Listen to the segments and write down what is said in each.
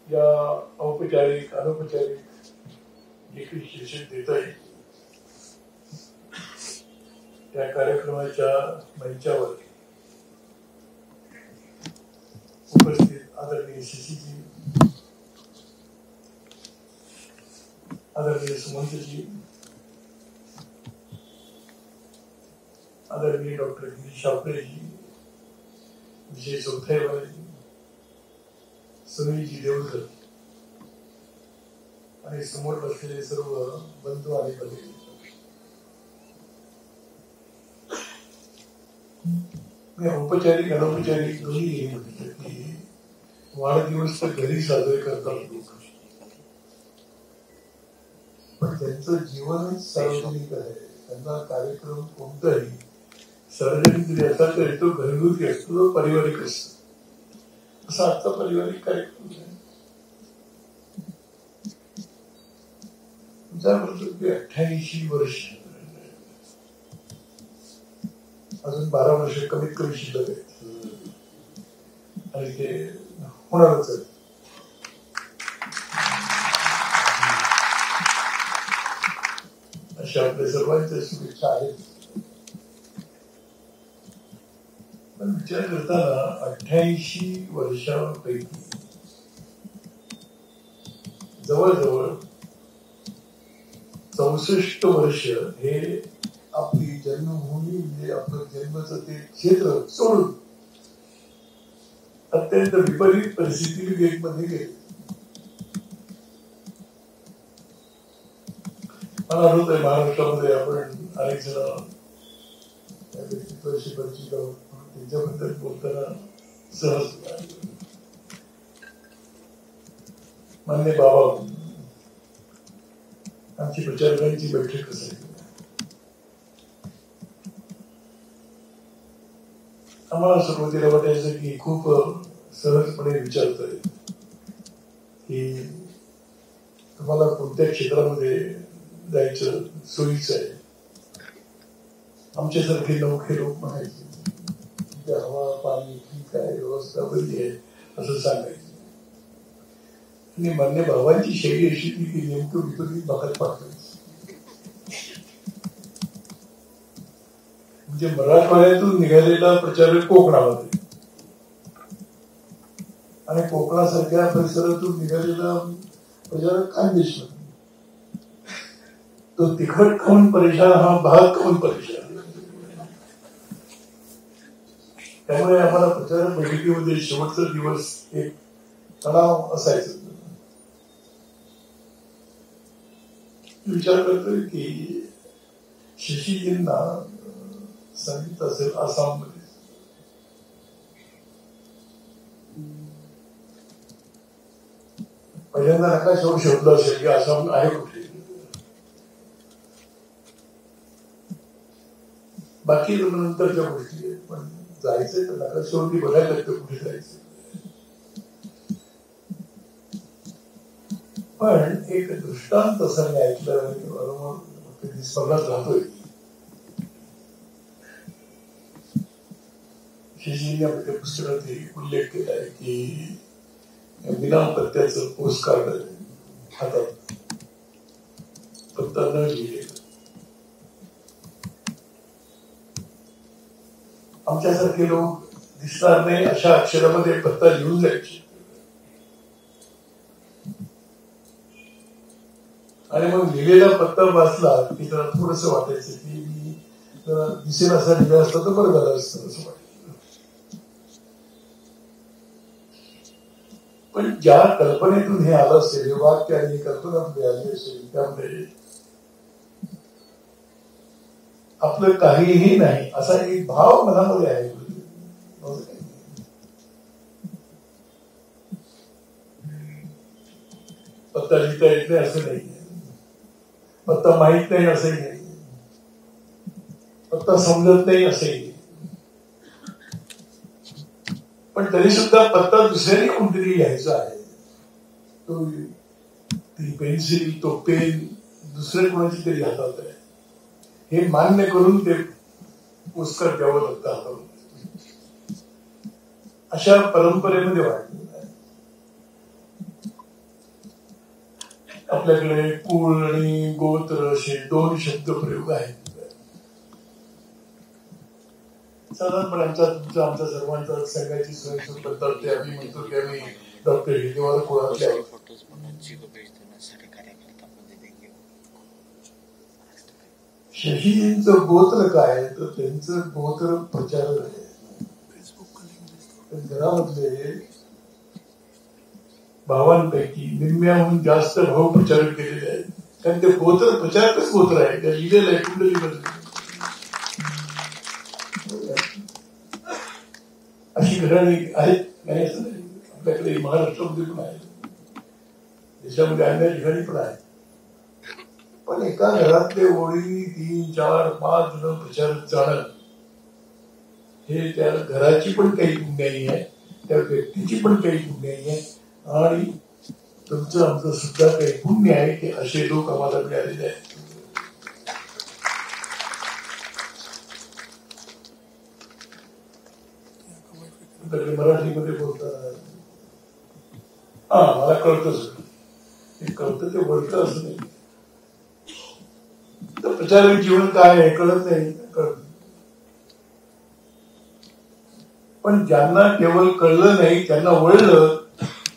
या औपचारिक अनौपचारिक जे काही शीर्षक देता येईल त्या कार्यक्रमाच्या मंचावर उपस्थित आदरणीय शशीजी, आदरणीय सुमंतजी, आदरणीय डॉक्टर गिरीश शापरेजी, विजय चौथाईवालेजी, सुनीलजी देवधर आणि समोर बसलेले सर्व बंधू आणि भगिनी, मी औपचारिक अनौपचारिक दोन्ही हे म्हटलं की वाढदिवस तर घरी साजरे करतात लोक, पण त्यांचं जीवनच सार्वजनिक आहे. त्यांचा कार्यक्रम कोणताही सार्वजनिक जरी असला तरी तो घरगुती असतो, तो पारिवारिक असतो. असा आजचा पारिवारिक कार्यक्रम आहे. तुमचा म्हणतो की 88 वर्ष, अजून 12 वर्ष कमीत कमी शिल्लक आहेत आणि ते होणारच आहे. अशा आपल्या सर्वांच्या शुभेच्छा आहेत. पण विचार करताना 88 वर्षांपैकी जवळजवळ 64 वर्ष हे आपली जन्मभूमी म्हणजे आपलं जन्माचं ते क्षेत्र सोडून अत्यंत विपरीत परिस्थिती मध्ये गेले. मला आठवत आहे महाराष्ट्रामध्ये आपण अनेक जण व्यक्तित्वाशी परिचित आहोत, त्यांच्याबद्दल बोलताना सहज मान्य बाबा आमची प्रचारकांची बैठक असायची. आम्हाला सुरुवातीला वाटायचं की खूप सहजपणे विचारतोय की तुम्हाला कोणत्या क्षेत्रामध्ये जायचं सोयीचं आहे. आमच्यासारखे नौखे लोक म्हणायचे हवा पाणी ठीक आहे, व्यवस्था बरी आहे असं सांगायचं. आणि मान्य भावांची शैली अशी की नेमकं विपरीत भागात पाठवायची. म्हणजे मराठवाड्यातून निघालेला प्रचारक कोकणामध्ये आणि कोकणासारख्या परिसरातून निघालेला प्रचारक खानदेशमध्ये. तो तिखट खाऊन परेशान, हा भात खाऊन परेशान. त्यामुळे आम्हाला प्रचारक बैठकीमध्ये शेवटचा दिवस एक तणाव असायचा. विचार करतोय की शशीजींना सांगितलं असेल आसाममध्ये, पहिल्यांदा नकाशावर शोधलं असेल की आसाम आहे कुठे. बाकी नंतरच्या गोष्टी आहेत, पण जायचंय तर नकाशावरती बघायला लागतं कुठे जायचं. पण एक दृष्टांत असं मी ऐकलं, कधी स्मरणात राहतोय. शशीजींनी आपल्या पुस्तकात उल्लेख केलाय की विना पत्त्याचं पोस्टकार्ड हातात पत्ता न लिहिलेलं. आमच्यासारखे लोक दिसणार नाही अशा अक्षरामध्ये पत्ता लिहून जायचे आणि मग लिहिलेला पत्ता वाचला की त्याला थोडस वाटायचं की मी दिसेल असा लिहिला असता तर बरं झालं असतं असं वाटतं. पण ज्या कल्पनेतून हे आलं असेल, हे वाक्य आणि कल्पना आली असेल, त्यामध्ये आपलं काहीही नाही असा एक भाव मनामध्ये आहे. पत्ता लिहिता येत नाही असं नाही, पत्ता माहित नाही असंही नाही, पत्ता समजत नाही असंही नाही. पण तरी सुद्धा पत्ता दुसऱ्याने कोणतरी लिहायचा आहे. तो ती पेन्सिल, तो पेन दुसऱ्या कोणाची तरी हातात आहे हे मान्य करून ते पुस्तक द्यावं लागतं हातावर. अशा परंपरेमध्ये वाढलेलं आहे. आपल्याकडे कुळ आणि गोत्र असे 2 शब्द प्रयोग आहेत. साधारणपणे आमचा सर्वांचा सांगायची सोय पद्धत ते आम्ही म्हणतो की आम्ही डॉक्टर हिंदीवार कुळातले आहोत. शशीजींचं गोत्र काय तर त्यांचं गोत्र प्रचारक आहे. घरामधले भावांपैकी निम्म्याहून जास्त भाऊ प्रचारक केलेले आहेत. कारण ते गोत्र प्रचारकच गोत्र आहे. त्या लिहिलेलं आहे कुंडलीमध्ये. अशी घराणी आहेत नाही असं नाही. आपल्याकडे महाराष्ट्रामध्ये पण आहेत, देशामध्ये अन्य ठिकाणी पण आहेत. पण एका घरातले ओळी 3, 4, 5 जण प्रचारक जाणं हे त्या घराची पण काही पुण्याई आहे, त्या व्यक्तीची पण काही पुण्याई आहे आणि तुमचं आमचं सुद्धा काही पुण्य आहे की असे लोक आम्हाला मिळालेले आहेत. मराठीमध्ये बोलतात मला कळतच, हे कळतं ते वळतं असं नाही. तर प्रचारक जीवन काय आहे कळत नाही. कळत पण ज्यांना केवळ कळलं नाही त्यांना वळलं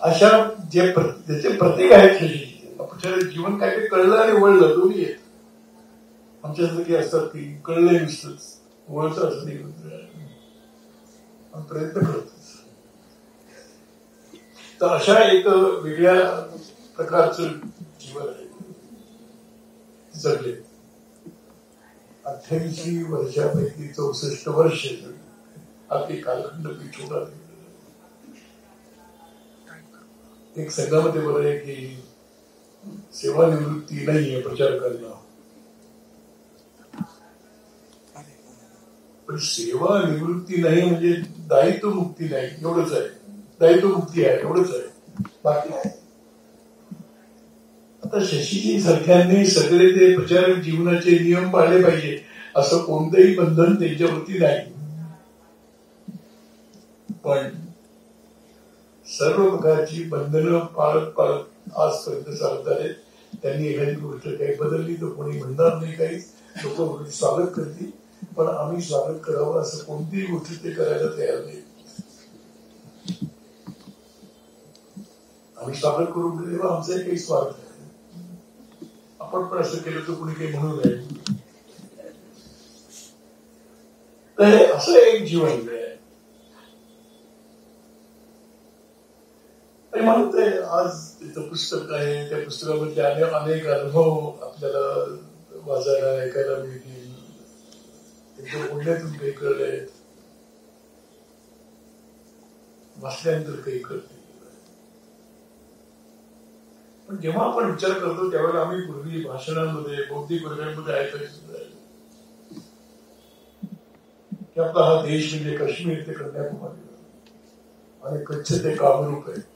अशा ज्याचे प्रतीक आहेत प्रचारक जीवन काय ते कळलं आणि वळलं दोन्ही आहेत. आमच्यासारखे असतात की कळलंय नुसतंच वळतं असं नाही, प्रयत्न करतोच. तर अशा एक वेगळ्या प्रकारचं जीवन आहे जगले. 88 वर्षापैकी 64 वर्ष अगदी कालखंड छोटा. एक संघामध्ये बरं आहे की सेवानिवृत्ती नाहीये प्रचारकांना, पण सेवा निवृत्ती नाही म्हणजे दायित्व मुक्ती नाही एवढंच आहे. दायित्व मुक्ती आहे एवढंच आहे, बाकी नाही. आता शशीजी सारख्यांनी सगळे ते प्रचारक जीवनाचे नियम पाळले पाहिजे असं कोणतंही बंधन त्यांच्यावरती नाही. पण सर्व प्रकारची बंधनं पाळत आजपर्यंत चालत आहेत. त्यांनी एखादी गोष्ट काही बदलली तर कोणी म्हणणार नाही, काही लोक स्वागत करतील, पण आम्ही स्वागत करावं असं कोणतीही गोष्ट ते करायला तयार नाही. आम्ही स्वागत करून तेव्हा आमचंही काही स्वागत आहे. आपण पण असं केलं तर कोणी काही म्हणू नये. तर हे असं एक जीवन आहे. म्हणते आज तिथं पुस्तक आहे, त्या पुस्तकामध्ये अनेक अनुभव आपल्याला वाचायला ऐकायला मिळतील. त्यांच्या बोलण्यातून काही कळलंय, वाचल्यानंतर काही कळते. पण जेव्हा आपण विचार करतो त्यावेळेला आम्ही पूर्वी भाषणांमध्ये बौद्धिक वर्गांमध्ये ऐकायचं की आपला हा देश म्हणजे काश्मीर ते कन्याकुमारी आणि कच्छ ते कामरूप आहे.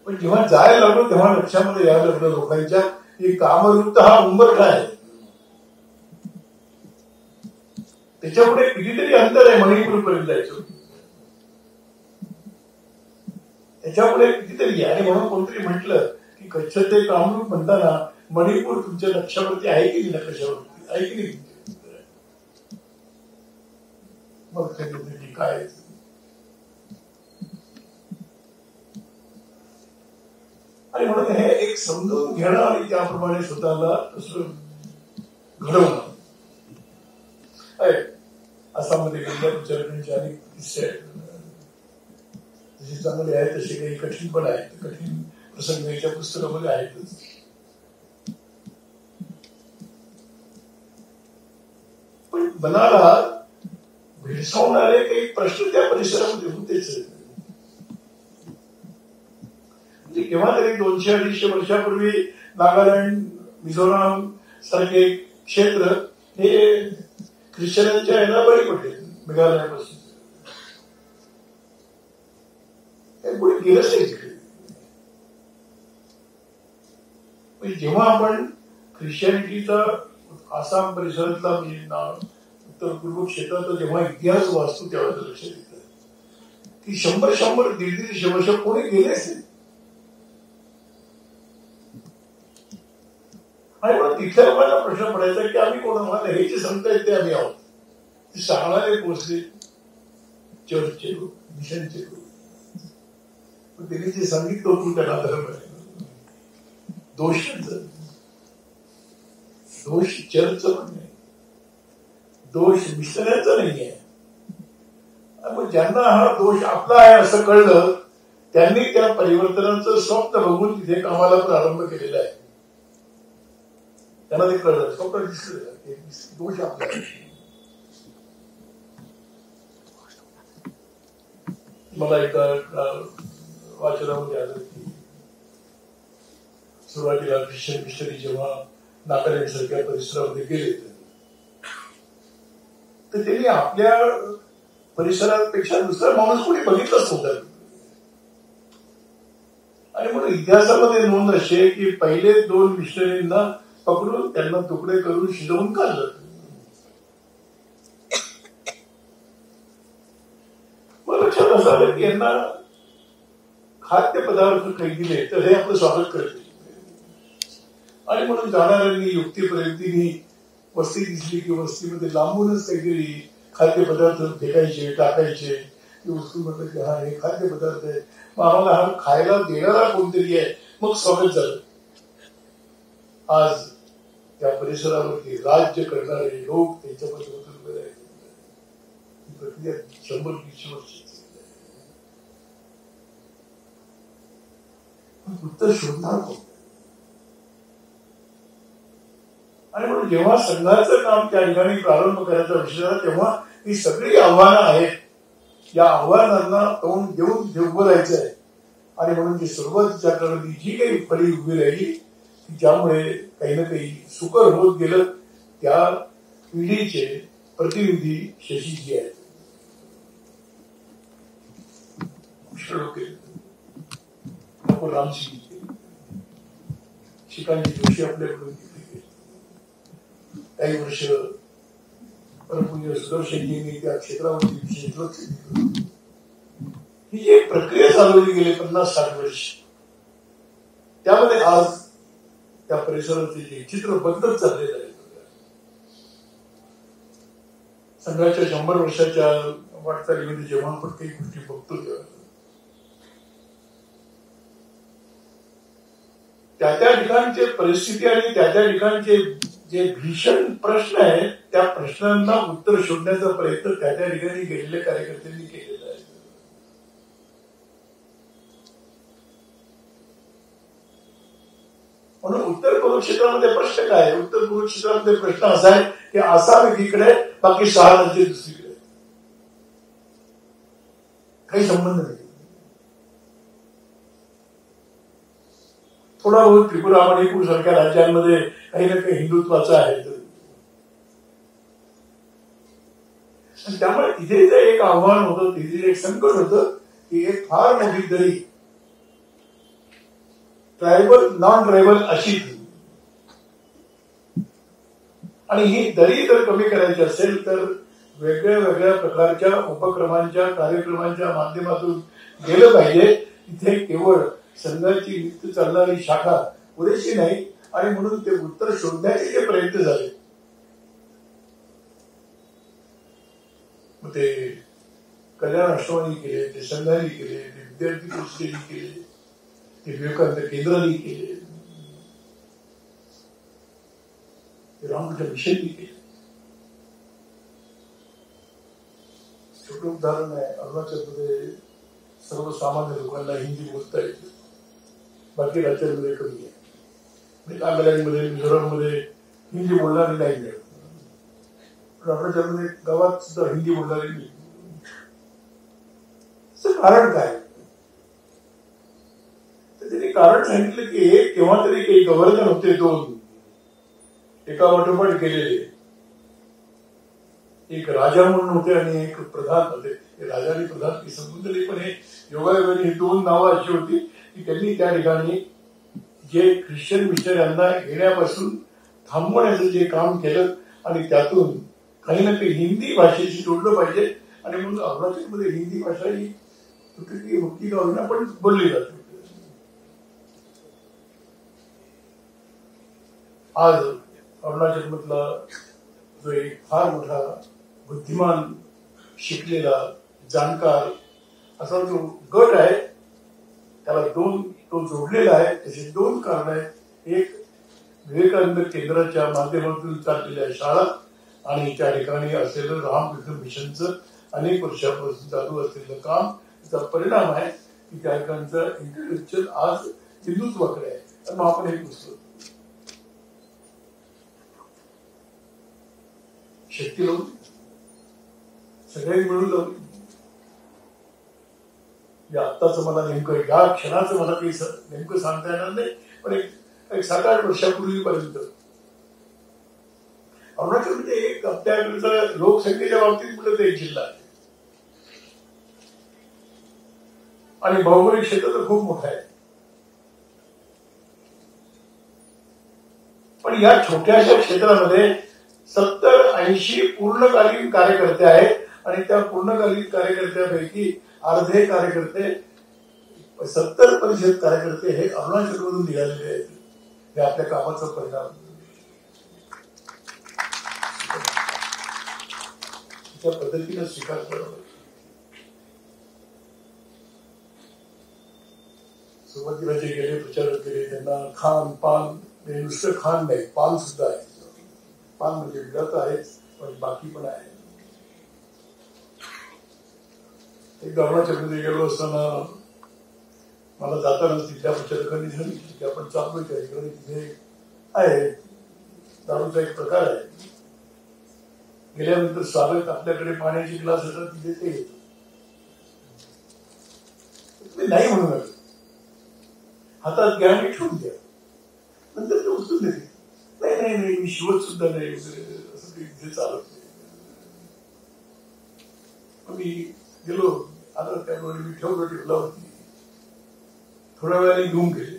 पण जेव्हा जायला लागलो तेव्हा लक्षामध्ये यायला लागलं लोकांच्या की कामरूप हा उंबरठा आहे, त्याच्यापुढे कितीतरी अंतर आहे मणिपूर पर्यंत जायचं, त्याच्यापुढे कितीतरी आहे. आणि म्हणून कोणतरी म्हटलं की कच्छ ते कामरूप म्हणताना मणिपूर तुमच्या लक्षावरती आहे की नाही, नकाशावरती आहे की नाही. मग काय आणि म्हणून हे एक समजून घेणं आणि त्याप्रमाणे स्वतःला घडवणं. आसाममध्ये गेलेल्या प्रचारकांचे अनेक किस्से आहेत, जसे चांगले आहेत तसे काही कठीण पण आहेत. कठीण प्रसंग याच्या पुस्तकामध्ये आहेतच. पण मनाला भेडसावणारे काही प्रश्न त्या परिसरामध्ये होतेच. केव्हा तरी 200-250 वर्षापूर्वी नागालँड, मिझोराम सारखे क्षेत्र हे ख्रिश्चनांच्या याला बळी पडले. मेघालयापासून पुढे गेलंच नाही तिकडे. म्हणजे जेव्हा आपण ख्रिश्चॅनिटीचा आसाम परिसरातला म्हणजे उत्तर पूर्व क्षेत्राचा जेव्हा इतिहास वाचतो तेव्हा लक्षात येतं की 100 दीड वर्ष कोणी गेलेच नाही. आणि मग तिथल्या लोकांना प्रश्न पडायचा की आम्ही कोण आम्हाला हे जे सांगतायत ते आम्ही आहोत. ते सांगणारे पोचले चर्चचे लोक, मिशनचे लोक. त्यांनी जे सांगितलं होतं त्याला धर्म आहे. दोष चर्चचा पण नाही, दोष मिशनचा नाही आहे. मग ज्यांना हा दोष आपला आहे असं कळलं त्यांनी त्या परिवर्तनाचं स्वप्न बघून तिथे कामाला प्रारंभ केलेला आहे. त्यांना ते कळलं, स्वप्न दिसलं, दोष आपला आहे. मला एका वाचनामध्ये आलं की सुरुवातीला ख्रिश्चन मिशनरी जेव्हा नाकाऱ्यांसारख्या परिसरामध्ये गेले तर त्यांनी आपल्या परिसरापेक्षा दुसरा माणूस कोणी बघितलाच नव्हता. आणि म्हणून इतिहासामध्ये नोंद अशी आहे की पहिले 2 मिशनरींना पकडून त्यांना तुकडे करून शिजवून काढलं. मग लक्षात असं आलं की यांना खाद्यपदार्थ काही दिले तर हे आपलं स्वागत करते. आणि म्हणून जाणाऱ्यांनी युक्तीपर्यंतीनी वस्ती दिसली की वस्तीमध्ये लांबूनच काहीतरी खाद्यपदार्थ फेकायचे, टाकायचे. ती वस्तू म्हटलं की हा हे खाद्यपदार्थ आहे, मग आम्हाला हा खायला देणारा कोणतरी आहे, मग स्वागत झालं. आज त्या परिसरावरती राज्य करणारे लोक त्यांच्यामध्ये उभे आहेत. ही प्रक्रिया 100-200 वर्ष उत्तर शोधणार कोण. आणि म्हणून जेव्हा संघाचं काम त्या ठिकाणी प्रारंभ करायचा विषय झाला तेव्हा ही सगळी आव्हानं आहेत. या आव्हानांना तोंड देऊन उभं राहायचं आहे. आणि म्हणून जी सुरुवातीच्या काळात जी काही फळी उभी राहिली ज्यामुळे काही ना काही सुकर होत गेलं त्या पिढीचे प्रतिनिधी शशीजी आहेत. रामसिंग शिकांची जोशी आपल्याकडून घेतली. काही वर्ष परमपूज्य सुदर्शनजींनी त्या क्षेत्रावरती विशेष लक्ष दिलं. ही जी एक प्रक्रिया चालवली गेली 50-60 वर्ष त्यामध्ये आज त्या परिसराचे जे चित्र बदलत चाललेलं आहे. संघाच्या 100 वर्षाच्या वाटचालीमध्ये जेव्हा आपण काही गोष्टी बघतो तेव्हा त्या ठिकाणचे परिस्थिती आणि त्या ठिकाणचे जे भीषण प्रश्न आहेत त्या प्रश्नांना उत्तर शोधण्याचा प्रयत्न त्या ठिकाणी गेलेल्या कार्यकर्त्यांनी केलेला आहे. म्हणून उत्तर पूर्व क्षेत्रामध्ये प्रश्न काय आहे? उत्तर पूर्व क्षेत्रामध्ये प्रश्न असा आहे की आसाम एकीकडे बाकी 6 राज्य दुसरीकडे, काही संबंध नाही. थोडा बहुत त्रिपुरा मणिपूर सारख्या राज्यांमध्ये काही ना काही हिंदुत्वाचं आहे. आणि त्यामुळे इथे जे एक आव्हान होतं, तिथे एक संकट होतं की एक फार मोठी दरी ट्रायबल नॉन ट्रायबल अशी. आणि ही दरी जर कमी करायची असेल तर वेगळ्या वेगळ्या प्रकारच्या उपक्रमांच्या कार्यक्रमांच्या माध्यमातून गेलं पाहिजे. इथे केवळ संघाची नित्य चालणारी शाखा पुरेशी नाही. आणि म्हणून ते उत्तर शोधण्याचे जे प्रयत्न झाले मग ते कल्याण आश्रमांनी केले, ते संघाने केले, ते विद्यार्थी परिषदेने केले, ते विवेकानंद केंद्राने केले, ते रामकृष्ण मिशननी केले. छोटं उदाहरण आहे, अरुणाचलमध्ये सर्वसामान्य लोकांना हिंदी बोलता येते, बाकी राज्यांमध्ये कमी आहे. नागालँडमध्ये मिझोराममध्ये हिंदी बोलणारी नाही मिळत, पण अरुणाचलमध्ये गावात सुद्धा हिंदी बोलणारी नाही. कारण काय? तर त्यांनी कारण सांगितलं की एक केव्हा तरी काही गव्हर्नर होते 2, एका वाटोपाठ केलेले. एक राजा म्हणून होते आणि एक प्रधान होते. राजा आणि प्रधान काही संबंध नाही, पण हे योगायोगाने ही 2 नावं अशी होती की त्यांनी त्या ठिकाणी जे ख्रिश्चन मिशनऱ्यांना येण्यापासून थांबवण्याचं जे काम केलं आणि त्यातून काही ना काही हिंदी भाषेशी जोडलं पाहिजे. आणि म्हणून अरुणाचलमध्ये हिंदी भाषा ही ती भक्ती का होईना पण बोलली जाते. आज अरुणाचल मधला जो एक फार मोठा बुद्धिमान शिकलेला जाणकार असा जो गट आहे त्याला तो जोडलेला आहे. त्याचे दोन कारण आहेत. एक विवेकानंद केंद्राच्या माध्यमातून चाललेल्या शाळा आणि त्या ठिकाणी असलेलं रामकृष्ण मिशनचं अनेक वर्षापासून चालू असलेलं काम त्याचा परिणाम आहे की त्या ठिकाणचं इंटेलेक्च्युअल आज हिंदुत्वाकडे आहे. तर मग आपण हे पुस्तक शक्ती लावून सगळ्यांनी मिळून लावली. आत्ताच मला नेमकं या क्षणाचं मला काही नेमकं सांगता येणार नाही पण एक 7-8 वर्षापूर्वीपर्यंत अरुणाचल म्हणजे एक आपल्याकडचा लोकसंख्येच्या बाबतीत म्हटलं तर एक जिल्हा आहे आणि भौगोलिक क्षेत्र तर खूप मोठं आहे. पण या छोट्याशा क्षेत्रामध्ये 70-80 पूर्णकालीन कार्यकर्ते आहेत आणि त्या पूर्णकालीन कार्यकर्त्यापैकी अर्धे कार्यकर्ते 70% कार्यकर्ते हे अरुणाचलमधून निघालेले आहेत. हे आपल्या कामाचा परिणाम त्या पद्धतीने स्वीकार करावा. सुरुवातीला जे गेले प्रचारक केले त्यांना खान पान नुसतं खान नाही पान सुद्धा आहे. पान म्हणजे मिळत आहेच पण बाकी पण आहे. एक अरुणाचलमध्ये गेलो असताना मला जाताना तिथल्या प्रचारकांनी सांगितलं की आपण चाललोय त्या ठिकाणी तिथे आहे दारूचा एक प्रकार आहे. गेल्यानंतर स्वागत आपल्याकडे पाण्याची ग्लास येतात तिथे ते येतो. तुम्ही नाही म्हणू नका हातात घ्या आणि ठेवून द्या नंतर ते उचलून देते. नाही नाही नाही मी शिवत सुद्धा नाही असं काही तिथे चालत नाही. मी गेलो आता त्यामुळे मी ठेवलावरती थोड्या वेळाने घेऊन गेले.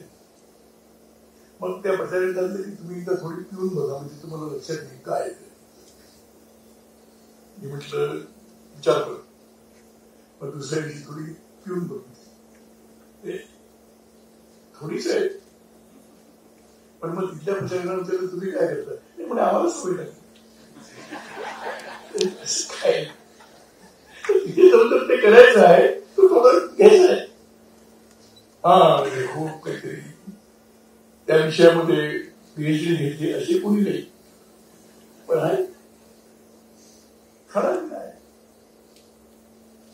मग त्या प्रचाराने सांगितलं की तुम्ही एकदा थोडी पिऊन बघा म्हणजे तुम्हाला लक्षात येईल काय ते. मी म्हटलं विचार कर. मग दुसऱ्या दिवशी थोडी पिऊन बघितली. थोडीच आहे पण मग तिथल्या प्रचाराने विचारलं तुम्ही काय करता. नाही म्हणजे आम्हाला सवय लागली. काय तिथे जाऊन तर ते करायचं आहे तो थोडं घ्यायचं आहे. म्हणजे खूप काहीतरी त्या विषयामध्ये पीएचडी घेतली अशी कोणी नाही पण आहे खरं नाही.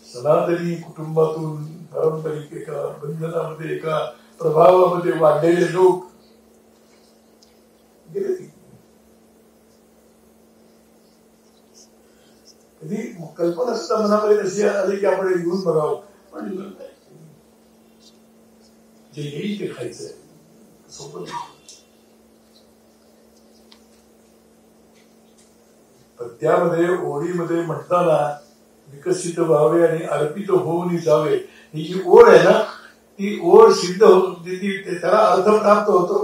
सनातनी कुटुंबातून पारंपरिक एका बंधनामध्ये एका प्रभावामध्ये वाढलेले लोक गेले. कधी कल्पना सुद्धा मनामध्ये नसे आले की आपण येऊन बघावं पण जे येईल ते खायचंय सोबत. त्यामध्ये ओळीमध्ये म्हणताना विकसित व्हावे आणि अर्पित होऊन जावे ही जी ओढ आहे ना ती ओढ सिद्ध त्याला अर्थ प्राप्त होतो.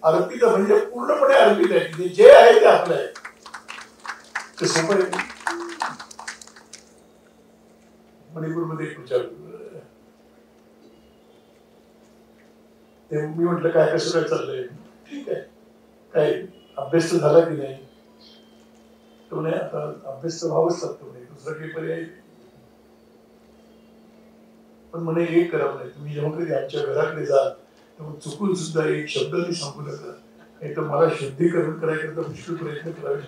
अर्पित म्हणजे पूर्णपणे अर्पित आहे. जे आहे ते आपलं आहे ते सोपं आहे. मणिपूरमध्ये एक विचार ते मी म्हटलं काय कसं काय चाललंय. ठीक आहे काय अभ्यास तर झाला की नाही. तो नाही आता अभ्यास तर व्हावंच लागतो नाही दुसरा काही पर्याय. पण म्हणे एक करावं नाही तुम्ही जेव्हा कधी आमच्या घराकडे जाल तेव्हा चुकून सुद्धा एक शब्दाने सांगू नका नाही तर मला शुद्धीकरण करायकरता पुष्कळ प्रयत्न करावे.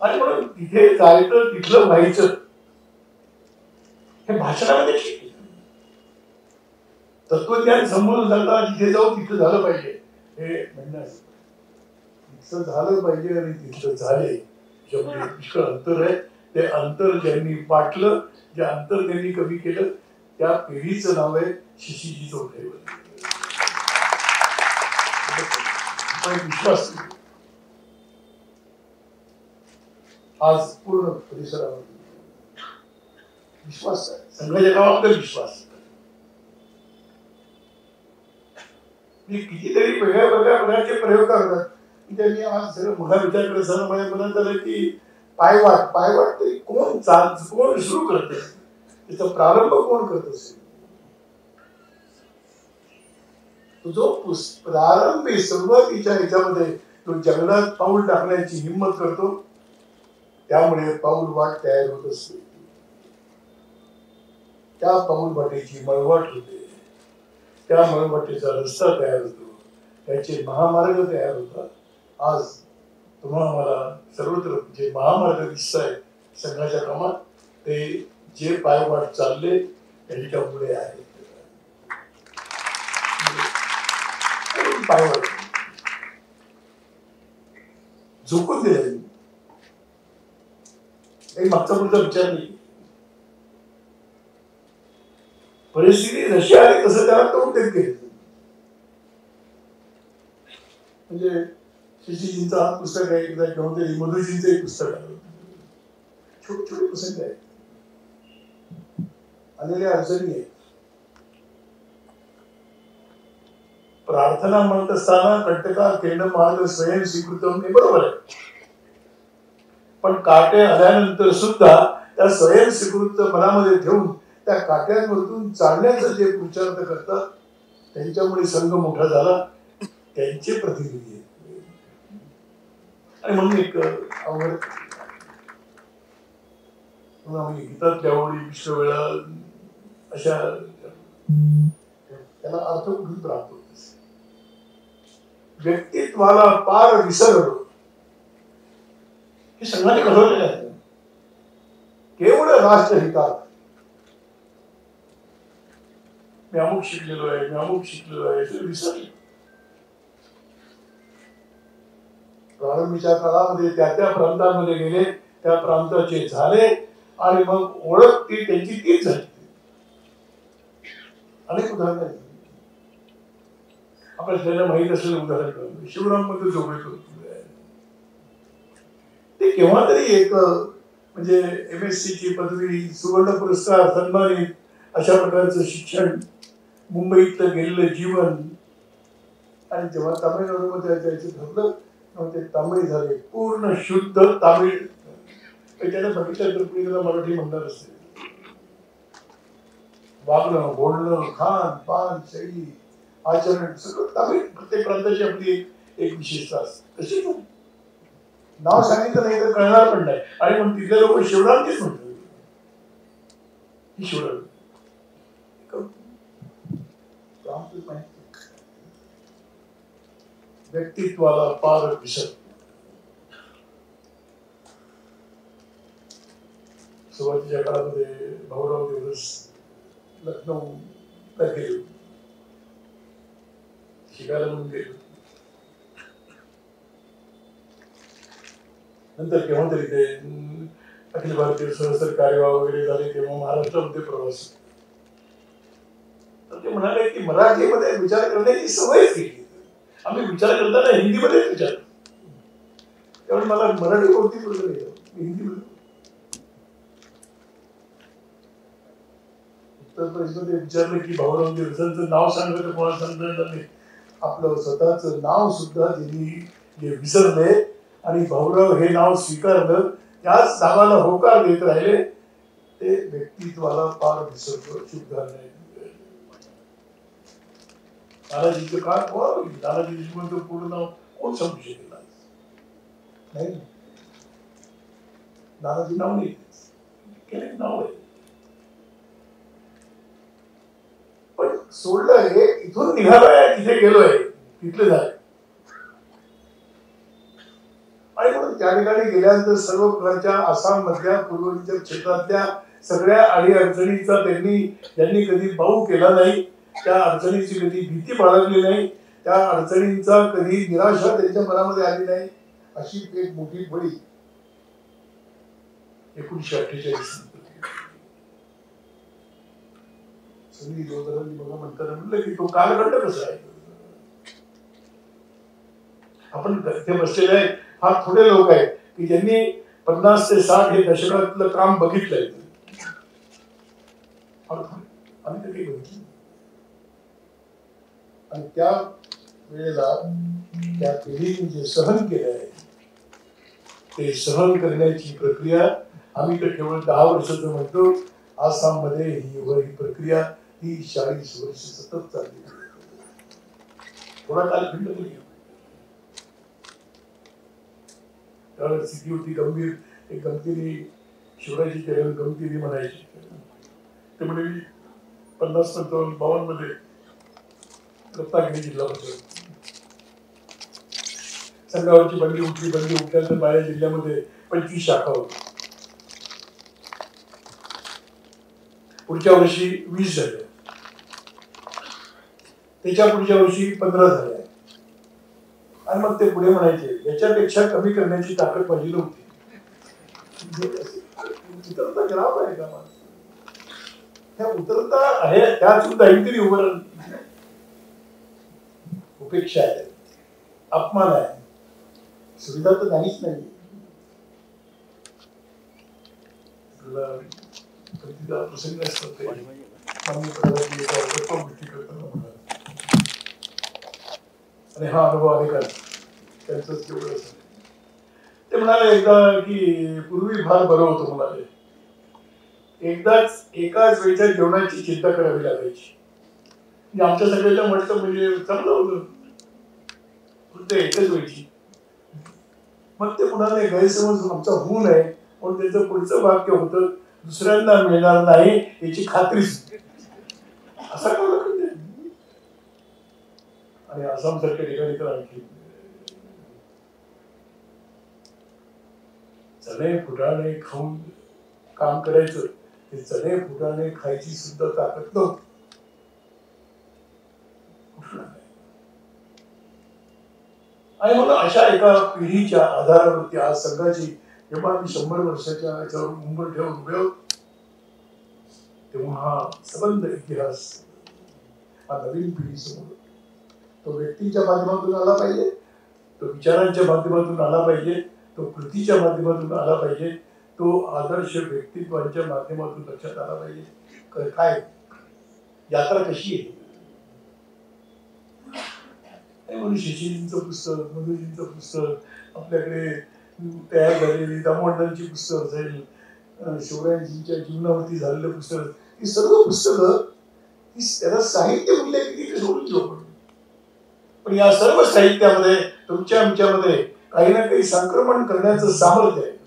आणि म्हणून तिथे जायचं तिथलं व्हायचं हे भाषणामध्ये शिकले. तत्वज्ञान समोरून जाता जिथे जाऊ तिथं झालं पाहिजे हे म्हणणं. तिथं झालं पाहिजे आणि तिथलं झाले जेवढे पुष्कळ अंतर आहे ते अंतर ज्यांनी वाटलं जे अंतर त्यांनी कमी केलं त्या पिढीचं नाव आहे शशीजी चौधरी. विश्वास आज पूर्ण परिसरावर विश्वास आहे. संघाच्या नावाबद्दल विश्वास. मी कितीतरी वेगळ्या वेगळ्या प्रकारचे प्रयोग करतात. त्यांनी आज सगळं मोठा विचार करत असताना माझ्या मनात आलं की पायवाट तरी कोण सुरू करते, त्याचा प्रारंभ कोण करत असेल? तो जो प्रारंभी सुरुवातीच्या ह्याच्यामध्ये तो जंगलात पाऊल टाकण्याची हिंमत करतो, त्यामुळे पाऊल वाट तयार होत असते. त्या पाऊल वाटेची मळवाट होते, त्या मळवाटेचा रस्ता तयार होतो, त्याचे महामार्ग तयार होतात. आज तुम्हाला मला सर्वत्र जे महामार्ग दिसत आहेत संघाच्या कामात, ते जे पायवाट चालले त्यांच्यामुळे आहेत. पायवाट झोकून दिले, काही मागचा पुढचा विचार नाही. परिस्थिती जशी आली तसं त्याला तोंड देत गेले. म्हणजे शशीजींचं हा पुस्तक आहे, एकदा किंवा तरी मधुजींचं एक पुस्तक आहे. छोटे छोटे प्रसंग आहेत, आलेल्या अडचणी आहेत. प्रार्थना म्हणत असताना कंटका किरण मार्ग स्वयं स्वीकृतम, हे बरोबर आहे. पण काटे आल्यानंतर सुद्धा त्या स्वयं स्वीकृत मनामध्ये ठेवून त्या काट्यांवरतून चालण्याचा जे पुरुषार्थ करतात, त्यांच्यामुळे संघ मोठा झाला, त्यांचे प्रतिनिधी आहेत. आणि म्हणून एक अवघड गीतातल्या ओळी विश्व वेळा अशा त्याला अर्थ कुठून प्राप्त होत. व्यक्तित्वाला पार विसरलो, हे संघाने घडवलेलं आहे. केवळ राष्ट्रहितात मी अमुक शिकलेलो आहे ते विसरले. प्रारंभीच्या काळामध्ये त्या प्रांतांमध्ये गेले, त्या प्रांताचे झाले, आणि मग ओळख ती त्यांची तीच झाली. अनेक उदाहरण आहेत आपल्याला माहित असलेलं. उदाहरण शिवराम मध्ये जोगळेकर, ते केव्हा तरी एक म्हणजे MSc ची पदवी, सुवर्ण पुरस्कार, सन्मानित, अशा प्रकारचं शिक्षण, मुंबईतलं गेलेलं जीवन, आणि जेव्हा तामिळनाडूमध्ये जायचं ठरलं तेव्हा ते तामिळ झाले, पूर्ण शुद्ध तामिळ. त्याला बघितलं तर पुढे त्याला मराठी म्हणणार असेल. वागणं, बोलणं, खान पान, शैली, आचरण सगळं तामिळ. प्रत्येक प्रांताची आपली एक विशेषता असते. तशी नाव सांगितलं नाही तर कळणार पण नाही. आणि मग तिथले लोक शिवरामजीच म्हणतात, ही शिवराम. व्यक्तित्वाला पार विसर. सुरुवातीच्या काळामध्ये भाऊराव दिवस लखनौला गेले, शिकायला म्हणून गेले. नंतर केव्हा तरी ते अखिल भारतीय सहस्त्र कार्यवाह वगैरे झाले, तेव्हा महाराष्ट्रामध्ये प्रवास. तर ते म्हणाले की मराठीमध्ये विचार करण्याची सवय केली. आम्ही विचार करताना हिंदीमध्येच विचार, त्यामुळे मला मराठी कोणती बोलत नाही, हिंदीमध्ये. उत्तर प्रदेशमध्ये विचारलं की भाऊराव देवसांचं नाव सांगलं तर कोणाला सांगता नाही. आपलं स्वतःच नाव सुद्धा त्यांनी जे विसरले आणि भाऊराव हे नाव स्वीकारलं, त्याच नावाला होकार देत राहिले. ते व्यक्तित्वाला पार विसरतो, शुद्ध नाही. दादाजीचं काय कोण, दादाजी देशमुख पूर्ण नाव कोण सांगू शकेल? नाही, दादाजी नाव नाही, नाव आहे. पण सोडलं हे, इथून निघालोय, तिथे गेलोय, तिथले झाले. आणि म्हणून त्या ठिकाणी गेल्यानंतर सर्व प्रकारच्या आसाम मधल्या पूर्वेच्या क्षेत्रातल्या सगळ्या अडी अडचणींचा त्यांनी कधी बाऊ केला नाही. त्या अडचणीची कधी भीती बाळगली नाही. त्या अडचणींचा कधी निराशा त्यांच्या मनामध्ये आली नाही. अशी एक मोठी बळी 1948 संधी जोधरांनी मला म्हणताना म्हणलं की तो कालखंड कसा आहे. आपण ते बसलेले आहे फार थोडे लोक आहेत की ज्यांनी 50 ते 60 हे दशकातलं काम बघितलंय. आम्ही तर काही बघितलं. आणि त्या वेळेला त्या पिढीने जे सहन केलं आहे ते सहन करण्याची प्रक्रिया आम्ही तर केवळ 10 वर्षाचं म्हणतो. आसाममध्ये ही प्रक्रिया ही 40 वर्ष सतत चालली. थोडा कालखंड नाही. त्यावेळेस स्थिती होती गंभीर. एक गमतीने शिवराजी चरण गमतीने म्हणायचे ते म्हणजे 50-55-52 मध्ये रत्नागिरी जिल्हा परिषद संघावरची बंदी उठल्यानंतर माझ्या जिल्ह्यामध्ये 25 शाखा होत्या. पुढच्या वर्षी 20 झाल्या. त्याच्या पुढच्या वर्षी 15 झाल्या. आणि मग ते पुढे म्हणायचे याच्यापेक्षा कमी करण्याची ताकद माझी नव्हती. उतरता ग्राम आहे का त्या उतरता आहे त्या सुद्धा काहीतरी उभं उपेक्षा आहे, अपमान आहे, सुविधा तर नाहीच नाही. प्रसंग असतात आणि हा अनुभव अनेकांचा त्यांचंच केवढं असं. ते म्हणाले एकदा की पूर्वी फार बरं होतं म्हणाले. एकदाच एकाच वेळच्या जेवणाची चिंता करावी लागायची. आमच्या सगळ्यांना म्हटलं म्हणजे चांगलं होतं फक्त एकच वेळची. मग ते म्हणाले गैरसमज आमचा होऊ नये म्हणून त्याचं पुढचं वाक्य होतं दुसऱ्यांना मिळणार नाही याची खात्रीच. असा का आणि आसाम सारख्या ठिकाणी तर आणखी चणे फुटाणे खाऊन काम करायचं. ते चणे फुटाणे खायची सुद्धा ताकद नव्हती. आणि म्हणून अशा एका पिढीच्या आधारावरती आज संघाची जेव्हा आम्ही 100 वर्षाच्या याच्यावर मुंबई ठेवून उभे आहोत तेव्हा हा सबंध इतिहास हा नवीन पिढीसमोर तो व्यक्तीच्या माध्यमातून आला पाहिजे, तो विचारांच्या माध्यमातून आला पाहिजे, तो कृतीच्या माध्यमातून आला पाहिजे, तो आदर्श व्यक्तित्वाच्या माध्यमातून लक्षात आला पाहिजे. काय यात्रा कशी आहे म्हणून शशीजींचं पुस्तक, मधुजींचं पुस्तक, आपल्याकडे तयार झालेली दामोदरांची पुस्तक असेल, शिवरायांजींच्या जीवनावरती झालेलं पुस्तक, ही सर्व पुस्तकं त्याला साहित्य मूल्य किती सोडून घेऊ. पण या सर्व साहित्यामध्ये तुमच्या आमच्यामध्ये काही ना काही संक्रमण करण्याचं सामर्थ्य आहे.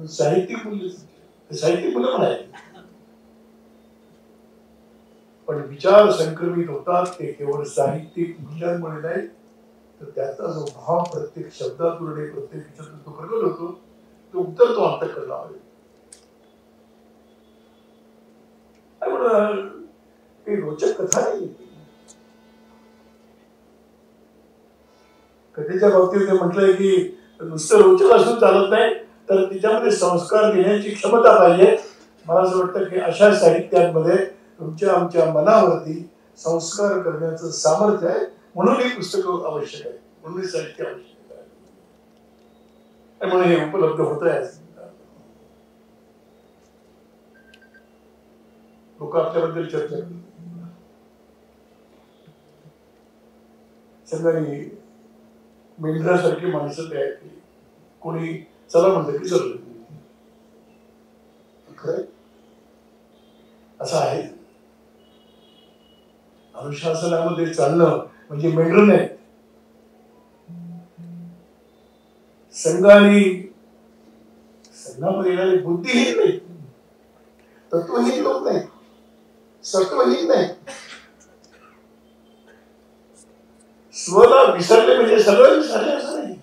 साहित्यिक मूल्य म्हणायचे पण विचार संक्रमित होतात ते केवळ साहित्यिक मूल्यांमुळे नाही तर त्याचा जो भाव प्रत्येक शब्दातून आणि प्रत्येक विचारातून तो प्रकट होतो तो उतरतो अंतःकरणामध्ये. काही रोचक कथा नाही. कथेच्या बाबतीत ते म्हटलंय की नुसतं रोचक असून चालत नाही तर तिच्यामध्ये संस्कार घेण्याची क्षमता पाहिजे. मला असं वाटतं की अशा साहित्यांमध्ये तुमच्या आमच्या मनावरती संस्कार करण्याचं सामर्थ्य आहे. म्हणून हे पुस्तक आवश्यक आहे, म्हणून हे साहित्य आवश्यक आहे, म्हणून हे उपलब्ध होत आहे. लोक आपल्याबद्दल चर्चा करतात. संघाने मेंढरासारखी माणसं तयार केली. कोणी चला म्हणतं की चल खरं असं आहे. अनुशासनामध्ये चालणं म्हणजे मेंढर नाही. संघामध्ये येणारे बुद्धिहीन नाही, तत्वहीन लोक नाही, सत्वहीन नाही. स्वला विसरले म्हणजे सगळं विसरले असं नाही.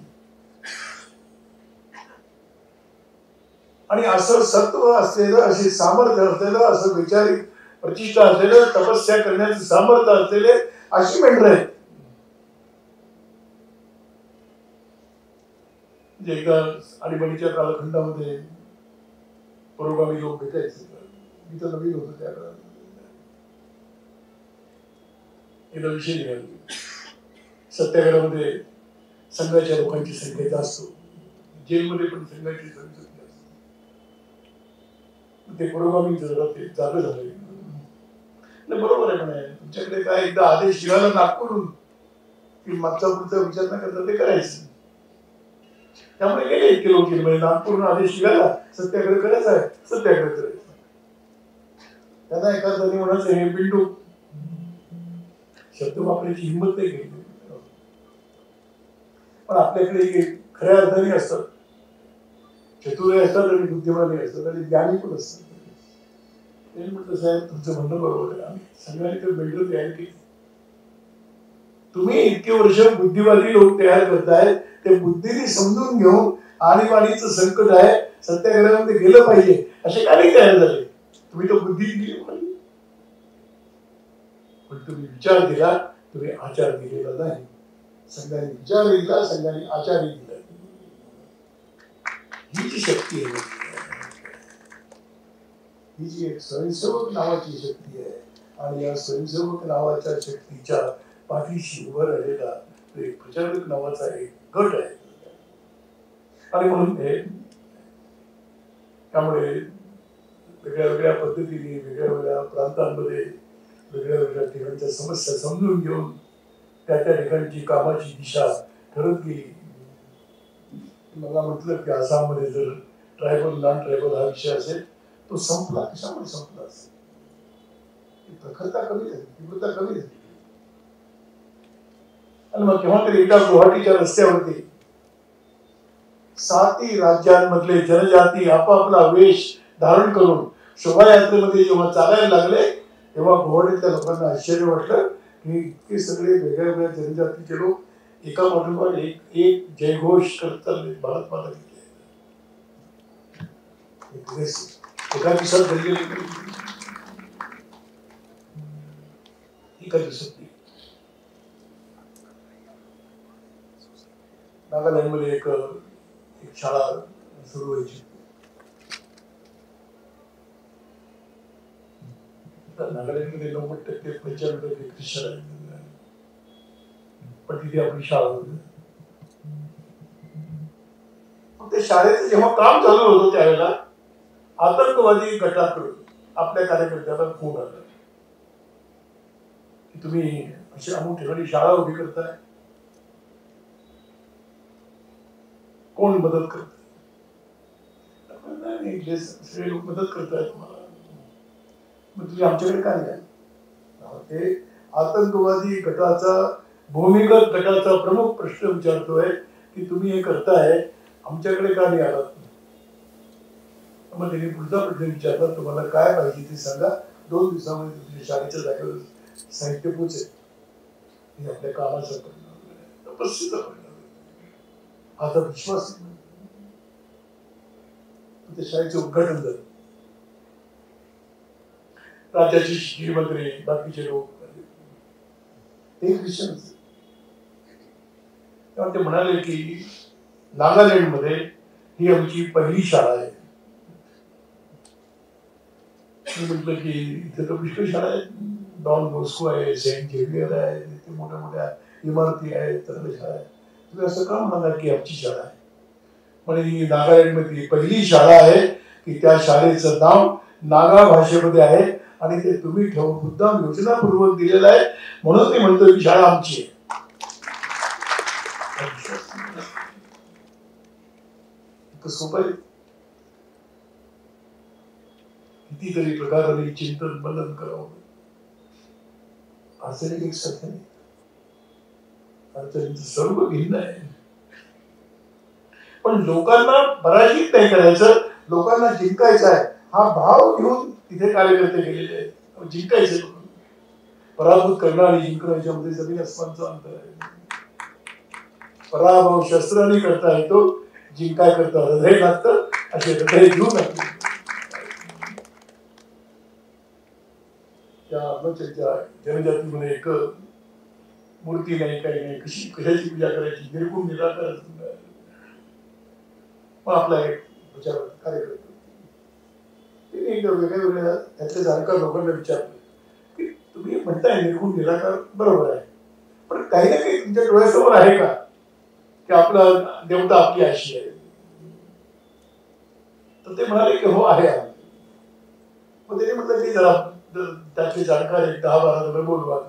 आणि असं सत्व असलेलं, असे सामर्थ्य असलेलं, असं वैचारिक प्रतिष्ठा असलेलं, तपस्या करण्याचं सामर्थ्य असलेले अशी मेंढर आहेत. एकदा आणीबाणीच्या कालखंडामध्ये पुरोगामी लोक भेटायचे. मी तर नवीन होतो त्या काळात. एकदा विषय निघाला सत्याग्रहामध्ये संघाच्या लोकांची संख्या जास्त, जेलमध्ये पण संघाची संख्या जास्त. ते पुरोगामी जागा झाले. बरोबर आहे म्हणे, तुमच्याकडे काय एकदा आदेश निघाला नागपूरहून की मागचा पुढचा विचार न करता ते करायचं. त्यामुळे गेले इतके लोक गेले. म्हणजे नागपूरनं आदेश निघाला सत्याग्रह करायचा आहे, सत्याग्रह करायचा. त्यांना एखाद्याने म्हणायचं हे बिंडू शब्द वापरायची हिंमत नाही केली. पण आपल्याकडे खऱ्या अर्थाने असतात, चतुर असतात आणि बुद्धिमानी असतात आणि ज्ञानी पण असतात. त्यांनी म्हटलं साहेब तुमचं म्हणणं बरोबर आहे, आम्ही सगळ्यांनी तर बिल्डर तयार केली. तुम्ही इतके वर्ष बुद्धिवादी लोक तयार करताय, ते बुद्धीने समजून घेऊन आणीबाणीचं संकट आहे, सत्याग्रहामध्ये गेलं पाहिजे असे का नाही तयार झाले? तुम्ही तो बुद्धी दिली पाहिजे, पण तुम्ही विचार दिला, तुम्ही आचार दिलेला नाही. संघाने विचार दिला, संघाने आचार दिला. ही जी शक्ती आहे, ही जी एक स्वयंसेवक नावाची शक्ती आहे, आणि या स्वयंसेवक नावाच्या शक्तीच्या पाठीशी उभं राहिलेला एक प्रचारक नावाचा एक गट आहे. आणि म्हणून त्यामुळे वेगळ्या वेगळ्या पद्धतीने वेगळ्या वेगळ्या प्रांतांमध्ये वेगळ्या वेगळ्या ठिकाणच्या समस्या समजून घेऊन त्या त्या ठिकाणची कामाची दिशा ठरत गेली. मला म्हटलं की आसाममध्ये जर ट्रायबल नॉन ट्रायबल हा विषय असेल तो संपला, कशामुळे संपला असेल? प्रखरता कमी झाली, तीव्रता कमी झाली. आणि मग केव्हा तरी एका गुवाहाटीच्या रस्त्यावरती 7 राज्यांमधले जनजाती आपापला वेश धारण करून शोभायात्रेमध्ये जेव्हा चालायला लागले, तेव्हा गुवाहाटीतल्या लोकांना आश्चर्य वाटलं की इतके सगळे वेगळ्या वेगळ्या जनजातीचे लोक एका पाठोपाठ एक जयघोष करत चालले, भारत माता की जय. एका दिवसात घडलेली एका दिवसात नागालँडमध्ये एक शाळा सुरू व्हायची. नागालँडमध्ये 90% 95% ख्रिश्चन आहेत, पण तिथे आपली शाळा होती. त्या शाळेचं जेव्हा काम चालू होतं त्यावेळेला आतंकवादी गटाकडून आपल्या कार्यकर्त्याला फोन आला की तुम्ही अशी अमुक ठिकाणी शाळा उभी करताय, कोण मदत करत? सगळे लोक मदत करताय तुम्हाला, मग तुम्ही आमच्याकडे काय द्या? ते आतंकवादी गटाचा भूमिगत गटाचा प्रमुख प्रश्न विचारतोय की तुम्ही हे करताय, आमच्याकडे का नाही आलात? मग त्यांनी पुढचा प्रश्न विचारला, तुम्हाला काय पाहिजे ते सांगा, 2 दिवसामध्ये तुमच्या शाळेच्या जागेवर साहित्य पोचेल. हे आपल्या कामाचा परिणाम, तपस्येचा परिणाम, आता विश्वास. त्या शाळेचं उद्घाटन झालं. राज्याचे श्रीमंत्री, बाकीचे लोक, ते ख्रिश्चन. तेव्हा ते म्हणाले की नागालँडमध्ये ही आमची पहिली शाळा आहे. मी म्हटलं की इथे तर पुष्कळ शाळा आहेत, डॉन बॉस्को आहे, सेंट झेवियर आहे, इथे मोठ्या मोठ्या इमारती आहेत, चांगल्या शाळा आहेत, तुम्ही असं का म्हणाला की आमची शाळा आहे? म्हणजे ही नागालँडमधली पहिली शाळा आहे की त्या शाळेचं नाव नागा भाषेमध्ये आहे आणि ते तुम्ही ठेवून मुद्दाम योजनापूर्वक दिलेलं आहे, म्हणून मी म्हणतो की शाळा आमची आहे. सोपं आहे. कितीतरी प्रकाराने चिंतन मनन करावं, अडचणी एक सारख्या नाही, अडचणींचं सर्व भिन्न आहे. पण लोकांना पराजित नाही करायचं, लोकांना जिंकायचं आहे हा भाव घेऊन तिथे कार्यकर्ते गेलेले आहेत. जिंकायचे, पराभूत करणं आणि जिंकणं याच्यामध्ये जमीन अस्मानचं अंतर आहे. पराभव शस्त्राने करता येतो, जिंकाय करता हृदय लागतं, असे हृदय घेऊन लागते. त्या अरुणाचलच्या जनजातीमध्ये एक मूर्ती नाही, काही नाही, कशाची पूजा करायची, निर्गुण निराकार. मग आपला एक प्रचार कार्यकर्ता एकदा वेगळ्या वेगळ्या त्यातल्या जाणकार लोकांना विचारलं की तुम्ही म्हणताय निर्गुण निराकार बरोबर आहे, पण काही ना काही तुमच्या डोळ्यासमोर आहे का की आपला देवता आपली अशी आहे? तर ते म्हणाले की हो आहे. मग त्याने म्हटलं की जरा त्यातले जाणकार 10-12 जण बोलवा.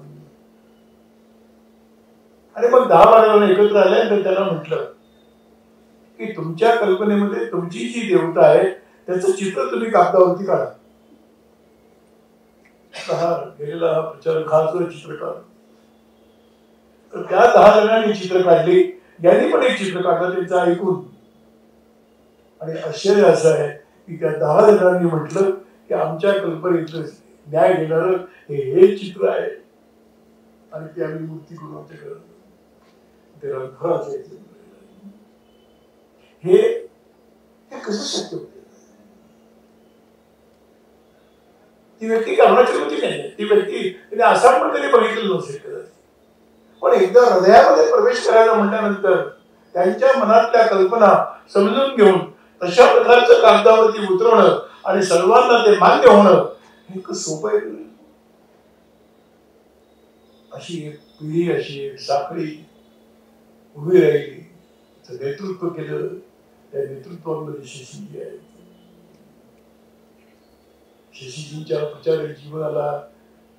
आणि मग 10-12 जण एकत्र आले तर त्यांना म्हटलं की तुमच्या कल्पनेमध्ये तुमची जी देवता आहे त्याचं चित्र तुम्ही कागदावरती काढा. हा गेलेला प्रचारक हा जो चित्रकार, तर त्या 10 जणांनी चित्र काढली, यांनी पण एक चित्र काढलं त्यांचं ऐकून. आणि आश्चर्य असं आहे की त्या 10 जणांनी म्हटलं की आमच्या कल्पनेचं न्याय देणारं हे चित्र आहे आणि ते आम्ही मूर्ती करून आमच्याकडे ते रंगफळाचं हे कसं शक्य होतं. ती व्यक्ती कर्णाची होती नाही, ती व्यक्ती तिने आसाम पण कधी बघितलेलं नसेल, पण एकदा हृदयामध्ये प्रवेश करायला म्हटल्यानंतर त्यांच्या मनातल्या कल्पना समजून घेऊन तशा प्रकारचं कागदावरती उतरवणं आणि सर्वांना ते मान्य होणं हे सोपं आहे. अशी एक पिढी, अशी एक साखळी उभी राहिली, नेतृत्व केलं. त्या नेतृत्वामध्ये शशीजी आहे. शशीजींच्या प्रचारक जीवनाला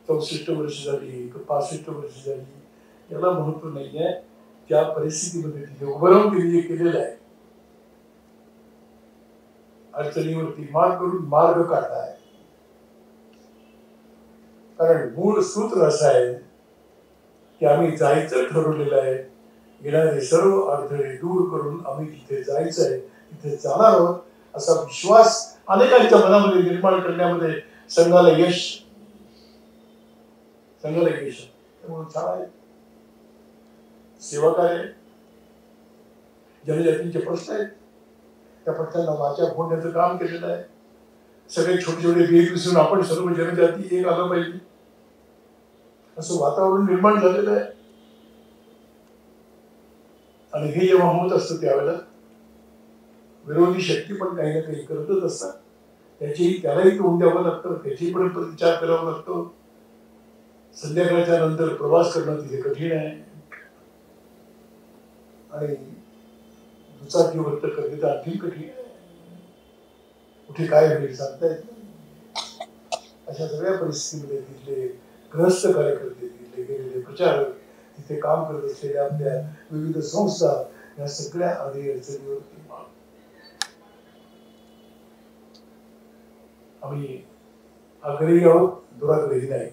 64 वर्ष झाली, 65 वर्ष झाली, याला महत्व नाहीये. त्या परिस्थितीमध्ये तिथे उभं राहून त्यांनी जे केलेलं आहे, अडचणीवरती मार्ग करून मार्ग काढलाय. कारण मूळ सूत्र असं आहे की आम्ही जायचं ठरवलेलं आहे, येणारे सर्व अडथळे दूर करून आम्ही तिथे जायचं आहे, तिथे जाणार आहोत असा विश्वास अनेकांच्या मनामध्ये निर्माण करण्यामध्ये संघाला यश. त्यामुळे छान आहे सेवा कार्य. जनजातींचे प्रश्न आहेत, त्या प्रश्नांना वाचा फोडण्याचं काम केलेलं आहे. सगळे छोटे छोटे भेद विसरून आपण सर्व जनजाती एक आलं पाहिजे असं वातावरण निर्माण झालेलं आहे. आणि हे जेव्हा होत असतं त्यावेळेला विरोधी शक्ती पण काही ना काही करतच असतात. त्यालाही तोंड द्यावं लागतं, त्याची पण विचार करावा लागतो. संध्याकाळच्या नंतर प्रवास करणं तिथे कठीण आहे आणि दुचाकीवर तर कधी तर आणखी कठीण आहे. कुठे काय होईल सांगता येत नाही. अशा सगळ्या परिस्थितीमध्ये तिथले ग्रस्त कार्यकर्ते, तिथले गेलेले प्रचारक, तिथे काम करत असलेल्या आपल्या विविध संस्था, या सगळ्या अडी अडचणीवरती आम्ही आग्रही आहोत, दुराग्रही नाही.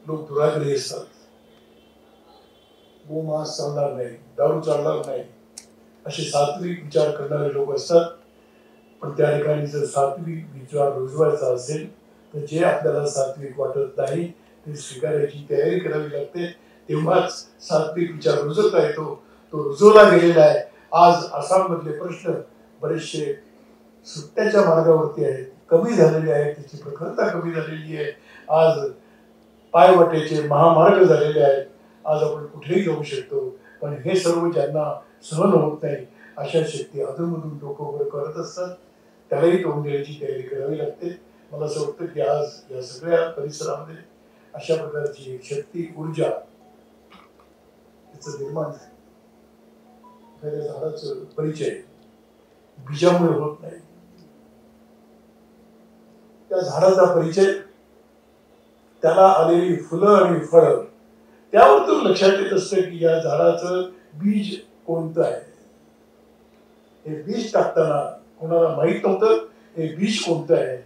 लोक दुराग्रही असतात, गोमांस चालणार नाही, दारू चालणार नाही असे सात्विक विचार करणारे लोक असतात. पण त्या ठिकाणी जर सात्विक विचार रुजवायचा असेल तर जे आपल्याला सात्विक वाटत नाही ते स्वीकारायची तयारी करावी लागते. तेव्हाच सात्विक विचार रुजवता येतो. तो रुजवला गेलेला आहे. आज आसाम मधले प्रश्न बरेचसे सुट्ट्याच्या मार्गावरती आहेत, कमी झालेले आहेत, त्याची प्रखरता कमी झालेली आहे. आज पायवाटेचे महामार्ग झालेले आहेत. आज आपण कुठेही जाऊ शकतो. पण हे सर्व ज्यांना सहन होत नाही अशा शक्ती अधूनमधून डोकं वर करत असतात. त्यालाही तोंड देण्याची तयारी करावी लागते. मला असं वाटतं की आज या सगळ्या परिसरामध्ये अशा प्रकारची एक शक्ती, ऊर्जा त्याचं निर्माण झालं. एखाद्या झाडाचं परिचय बीजामुळे होत नाही, त्या झाडाचा परिचय त्याला आलेली फुलं आणि फळं त्यावरतून लक्षात येत असतं की या झाडाचं बीज कोणतं आहे. हे बीज टाकताना कोणाला माहित नव्हतं हे बीज कोणतं आहे.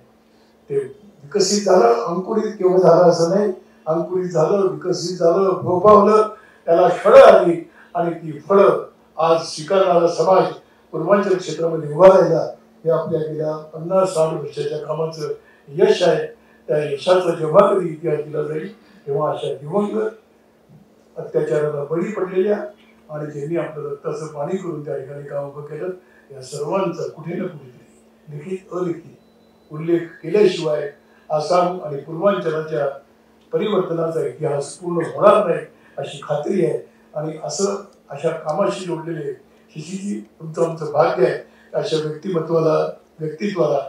ते विकसित झालं, अंकुरित केव्हा झालं असं नाही, अंकुरित झालं, विकसित झालं, फोफावलं, त्याला फळं आली आणि ती फळं आज स्वीकारणारा समाज पूर्वांचल क्षेत्रामध्ये उभा राहिला. हे आपल्या गेल्या 50-60 वर्षाच्या कामाचं यश आहे. त्या यशाचा जेव्हा कधी इतिहास दिला जाईल तेव्हा अशा दिवंगत, अत्याचाराला बळी पडलेल्या आणि ज्यांनी आपलं रक्ताचं पाणी करून त्या ठिकाणी काम उभं केलं या सर्वांचा कुठे ना कुठेतरी लिखित अलिखित उल्लेख केल्याशिवाय आसाम आणि पूर्वांचलाच्या परिवर्तनाचा इतिहास पूर्ण होणार नाही अशी खात्री आहे. आणि अशा कामाशी जोडलेले शशीजी तुमचं आमचं भाग्य आहे. अशा व्यक्तित्वाला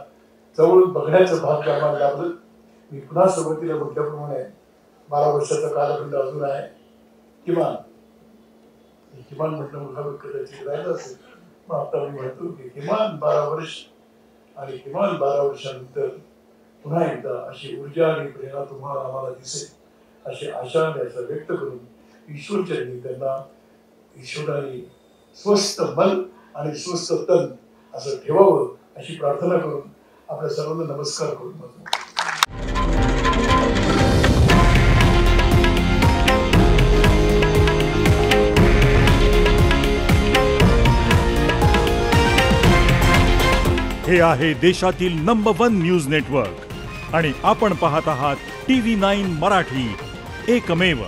जवळ बघण्याचं भाग्य आम्हाला लाभलं. मी पुन्हा सुरुवातीला म्हटल्याप्रमाणे 12 वर्षाचा कालखंड अजून आहे. किमान म्हटलं मला कदाचित राहिलं असेल, पण आता मी म्हणतो की किमान 12 वर्ष आणि किमान 12 वर्षानंतर पुन्हा एकदा अशी ऊर्जा आणि प्रेरणा तुम्हाला आम्हाला दिसेल अशी आशा व्यक्त करून ईश्वरचरणी त्यांना ईश्वराने स्वस्थ मन आणि स्वस्थ तन असं ठेवावं अशी प्रार्थना करून आपल्या सर्वांना नमस्कार करून म्हणतो. हे आहे देशातील नंबर 1 न्यूज नेटवर्क आणि आपण पाहत आहात TV9 मराठी, एकमेव.